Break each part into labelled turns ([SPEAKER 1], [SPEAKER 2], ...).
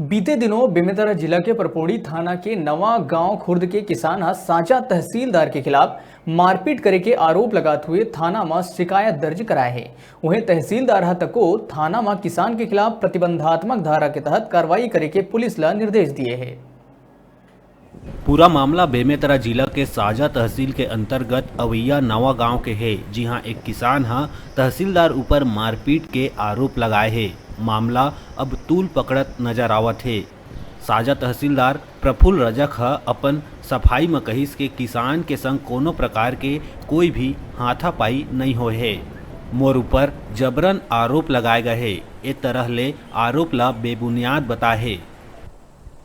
[SPEAKER 1] बीते दिनों बेमेतरा जिला के परपौड़ी थाना के नवा गांव खुर्द के किसान साझा तहसीलदार के खिलाफ मारपीट करे के आरोप लगाते हुए थाना में शिकायत दर्ज कराए है। वहीं तहसीलदार तक को थाना में किसान के खिलाफ प्रतिबंधात्मक धारा के तहत कार्रवाई करे के पुलिस ला निर्देश दिए है।
[SPEAKER 2] पूरा मामला बेमेतरा जिला के साझा तहसील के अंतर्गत अवैया नवा गांव के है, जी हां एक किसान तहसीलदार ऊपर मारपीट के आरोप लगाए है। मामला अब तूल पकड़त नजर आवत है। साझा तहसीलदार प्रफुल्ल रजक अपन सफाई में कहिस के किसान के संग कोनो प्रकार के कोई भी हाथापाई नहीं होए है। मोर ऊपर जबरन आरोप लगाए गए है। ए तरह ले आरोप ला बेबुनियाद बताए है।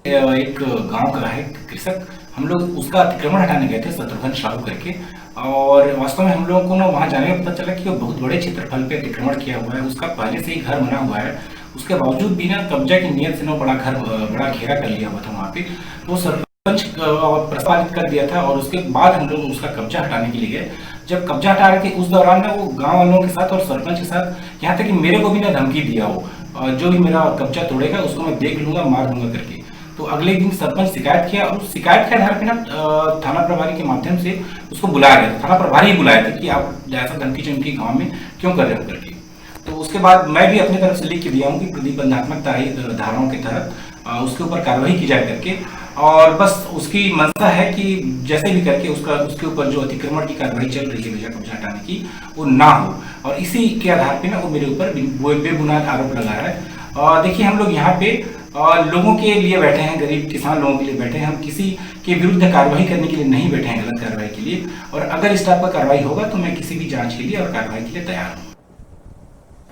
[SPEAKER 3] एक गांव का है कृषक, हम लोग उसका अतिक्रमण हटाने गए थे शत्रुघ्न साहू करके, और वास्तव में हम लोगों को ना वहाँ जाने में पता चला कि वो बहुत बड़े क्षेत्रफल पे अतिक्रमण किया हुआ है। उसका पहले से ही घर बना हुआ है, उसके बावजूद भी ना कब्जा की नियत से ना बड़ा घेरा कर लिया हुआ था वहाँ पे। तो सरपंच प्रस्तावित कर दिया था और उसके बाद हम लोग उसका कब्जा हटाने के लिए गए। जब कब्जा हटा रहे थे उस दौरान ना वो गाँव वालों के साथ और सरपंच के साथ, यहाँ तक कि मेरे को भी ना धमकी दिया हो, जो भी मेरा कब्जा तोड़ेगा उसको मैं देख लूंगा, मार दूंगा करके। तो अगले दिन सरपंच शिकायत किया और शिकायत के आधार पे ना थाना प्रभारी के माध्यम से उसको बुलाया गया। थाना प्रभारी ही बुलाया था कि आप ऐसा धमकी चमकी गांव में क्यों कर रहे हो करके। तो उसके बाद मैं भी अपनी तरफ से लिख के दिया हूँ कि प्रतिबंधात्मक धाराओं के तहत उसके ऊपर कार्रवाई की जाए करके, और बस उसकी मंशा है कि जैसे भी करके उसके ऊपर जो अतिक्रमण की कार्रवाई चल रही है कब्जा हटाने की वो ना हो, और इसी के आधार पे ना वो मेरे ऊपर बेबुनियाद आरोप लगा रहा है। देखिए हम लोग यहाँ पे लोगों के लिए बैठे हैं, गरीब किसान लोगों के लिए बैठे हैं। हम किसी के विरुद्ध कार्रवाई करने के लिए नहीं बैठे हैं, गलत कार्रवाई के लिए। और अगर इस टाइप का कार्रवाई होगा तो मैं किसी भी जांच के लिए और कार्रवाई के लिए तैयार हूँ।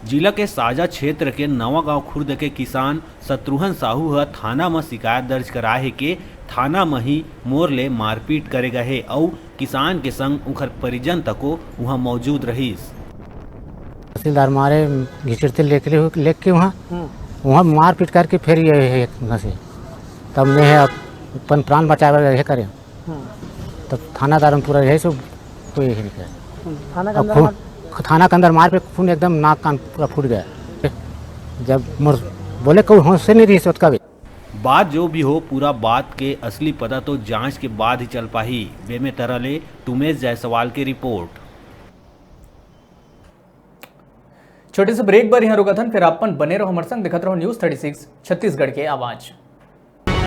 [SPEAKER 2] जिला के साझा क्षेत्र के नवा गांव खुर्द के किसान शत्रुघ्न साहू थाना में शिकायत दर्ज कराए है के थाना में ही मोर ले मारपीट करे गए है और किसान के संग उखर परिजन तको वहाँ मौजूद रहीस।
[SPEAKER 4] तहसीलदार मारे घिचड़ते लेके वहाँ मारपीट करके फिर ये वहाँ से तब मैं है अपन प्राण बचावे रहे करें। तब थानादार पूरा रहे सो कोई नहीं करे। थाना के अंदर मार पे खून एकदम नाक कान पूरा फूट गया। जब मोर बोले कोई होश से नहीं रही सोच का भी।
[SPEAKER 2] बात जो भी हो, पूरा बात के असली पता तो जांच के बाद ही चल पाही। बेमेतरा ले तुमेश जायसवाल की रिपोर्ट।
[SPEAKER 1] छोटे से ब्रेक बार यहाँ रुका था, फिर अपन बने रहो हमारे संग, दिखत रहो न्यूज़ 36 छत्तीसगढ़ के आवाज।